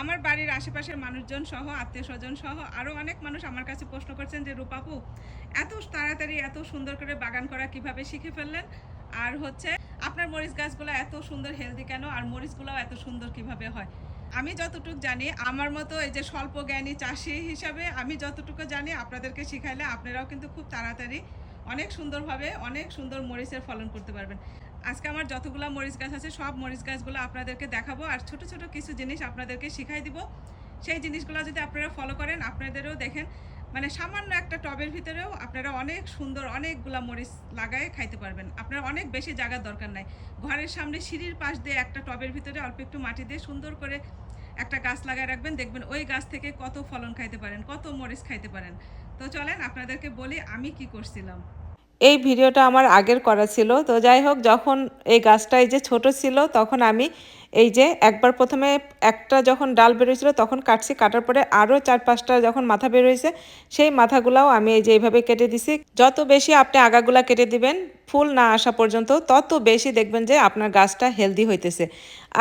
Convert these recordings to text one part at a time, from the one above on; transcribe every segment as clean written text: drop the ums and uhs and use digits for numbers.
আমার বাড়ির আশেপাশের মানুষজন সহ আত্মীয়স্বজন সহ আরও অনেক মানুষ আমার কাছে প্রশ্ন করছেন যে রূপাপু এত তাড়াতাড়ি এত সুন্দর করে বাগান করা কিভাবে শিখে ফেললেন, আর হচ্ছে আপনার মরিচ গাছগুলো এত সুন্দর হেলদি কেন, আর মরিচগুলোও এত সুন্দর কিভাবে হয়। আমি যতটুকু জানি, আমার মতো এই যে স্বল্প জ্ঞানী চাষি হিসাবে আমি যতটুকু জানি আপনাদেরকে শিখাইলে আপনারাও কিন্তু খুব তাড়াতাড়ি অনেক সুন্দরভাবে অনেক সুন্দর মরিচের ফলন করতে পারবেন। আজকে আমার যতগুলো মরিচ গাছ আছে সব মরিচ গাছগুলো আপনাদেরকে দেখাবো, আর ছোট ছোট কিছু জিনিস আপনাদেরকে শিখাই দিব। সেই জিনিসগুলো যদি আপনারা ফলো করেন, আপনাদেরও দেখেন মানে সামান্য একটা টবের ভিতরেও আপনারা অনেক সুন্দর অনেকগুলা মরিচ লাগায় খাইতে পারবেন। আপনার অনেক বেশি জায়গার দরকার নাই, ঘরের সামনে সিঁড়ির পাশ দিয়ে একটা টবের ভিতরে অল্প একটু মাটি দিয়ে সুন্দর করে একটা গাছ লাগায় রাখবেন, দেখবেন ওই গাছ থেকে কত ফলন খাইতে পারেন, কত মরিচ খাইতে পারেন। তো চলেন আপনাদেরকে বলি আমি কি করছিলাম। এই ভিডিওটা আমার আগের করা ছিল। তো যাই হোক, যখন এই গাছটা এই যে ছোট ছিল তখন আমি এই যে একবার প্রথমে একটা যখন ডাল বেরোয়েছিল তখন কাটছি, কাটার পরে আরও 4-5টা যখন মাথা বেরোয়েছে সেই মাথাগুলাও আমি এই যে এইভাবে কেটে দিছি। যত বেশি আপনি আগাগুলা কেটে দিবেন ফুল না আসা পর্যন্ত, তত বেশি দেখবেন যে আপনার গাছটা হেলদি হইতেছে।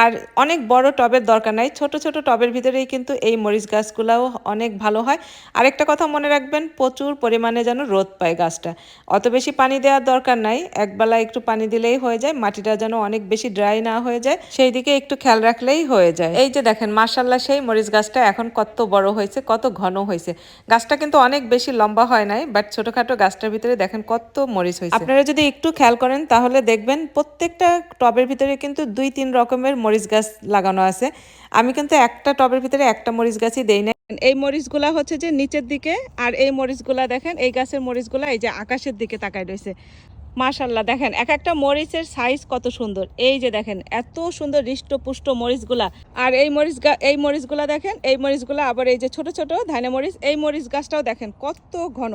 আর অনেক বড় টবের দরকার নাই, ছোট ছোট টবের ভিতরেই কিন্তু এই মরিচ গাছগুলাও অনেক ভালো হয়। আরেকটা কথা মনে রাখবেন, প্রচুর পরিমাণে যেন রোদ পায় গাছটা। অত বেশি পানি দেওয়ার দরকার নাই, একবেলা একটু পানি দিলেই হয়ে যায়, মাটিটা যেন অনেক বেশি ড্রাই না হয়ে যায় সেই দিকে একটু খেয়াল রাখলেই হয়ে যায়। এই যে দেখেন মাশাআল্লাহ, সেই মরিচ গাছটা এখন কত বড় হয়েছে, কত ঘন হয়েছে। গাছটা কিন্তু অনেক বেশি লম্বা হয় নাই, বাট ছোটখাটো গাছটার ভিতরে দেখেন কত মরিচ হয়েছে। আপনারা যদি একটু খেয়াল করেন তাহলে দেখবেন প্রত্যেকটা টবের ভিতরে কিন্তু 2-3 রকমের মরিচ গাছ লাগানো আছে। আমি কিন্তু একটা টবের ভিতরে একটা মরিচ গাছই দেই না। এই মরিচগুলা হচ্ছে যে নিচের দিকে, আর এই মরিচগুলা দেখেন এই গাছের মরিচগুলা এই যে আকাশের দিকে তাকায় রয়েছে। মাশাআল্লাহ, দেখেন এক একটা মরিচের সাইজ কত সুন্দর। এই যে দেখেন এত সুন্দর হৃষ্টপুষ্ট মরিচগুলা। আর এই মরিচগুলা দেখেন, এই মরিচগুলা আবার এই যে ছোট ছোট ধানে মরিচ, এই মরিচ গাছটাও দেখেন কত ঘন।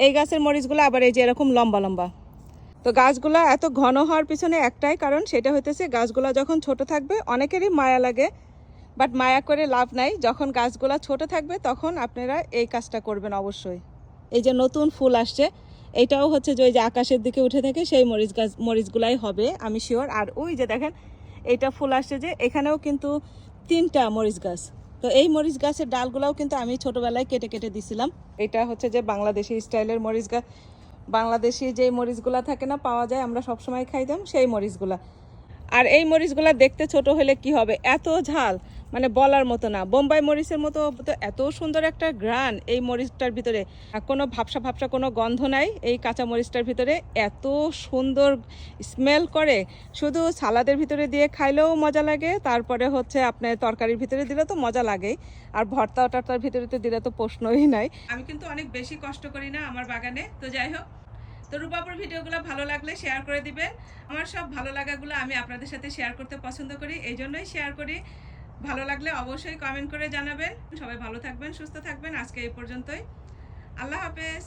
এই গাছের মরিচগুলা আবার এই যে এরকম লম্বা লম্বা। তো গাছগুলা এত ঘন হওয়ার পিছনে একটাই কারণ, সেটা হইতেছে গাছগুলা যখন ছোট থাকবে অনেকেরই মায়া লাগে, বাট মায়া করে লাভ নাই। যখন গাছগুলা ছোট থাকবে তখন আপনারা এই কাজটা করবেন অবশ্যই। এই যে নতুন ফুল আসছে, এইটাও হচ্ছে যে ওই যে আকাশের দিকে উঠে থাকে সেই মরিচগুলাই হবে আমি শিওর। আর ওই যে দেখেন এইটা ফুল আসছে, যে এখানেও কিন্তু 3টা মরিচ গাছ। তো এই মরিচ গাছের ডালগুলাও কিন্তু আমি ছোটবেলায় কেটে কেটে দিছিলাম। এটা হচ্ছে যে বাংলাদেশি স্টাইলের মরিচ গাছ, বাংলাদেশি যে মরিচগুলা থাকে না পাওয়া যায়, আমরা সবসময় খাইতাম সেই মরিচগুলা। আর এই মরিচগুলা দেখতে ছোট হলে কি হবে, এত ঝাল মানে বলার মতো না। বোম্বাই মরিচের মতো এত সুন্দর একটা ঘ্রাণ এই মরিচটার ভিতরে, কোনো ভাবসা ভাবসা কোনো গন্ধ নাই এই কাঁচা মরিচটার ভিতরে, এত সুন্দর স্মেল করে। শুধু সালাদের ভিতরে দিয়ে খাইলেও মজা লাগে, তারপরে হচ্ছে আপনার তরকারির ভিতরে দিলে তো মজা লাগেই, আর ভর্তা টর্তার ভিতরে তো দিলে তো প্রশ্নই নাই। আমি কিন্তু অনেক বেশি কষ্ট করি না আমার বাগানে। তো যাই হোক, তো রূপাপুর ভিডিওগুলো ভালো লাগলে শেয়ার করে দিবেন। আমার সব ভালো লাগাগুলো আমি আপনাদের সাথে শেয়ার করতে পছন্দ করি, এই জন্যই শেয়ার করি। ভালো লাগলে অবশ্যই কমেন্ট করে জানাবেন। সবাই ভালো থাকবেন, সুস্থ থাকবেন। আজকে এই পর্যন্তই, আল্লাহ হাফেজ।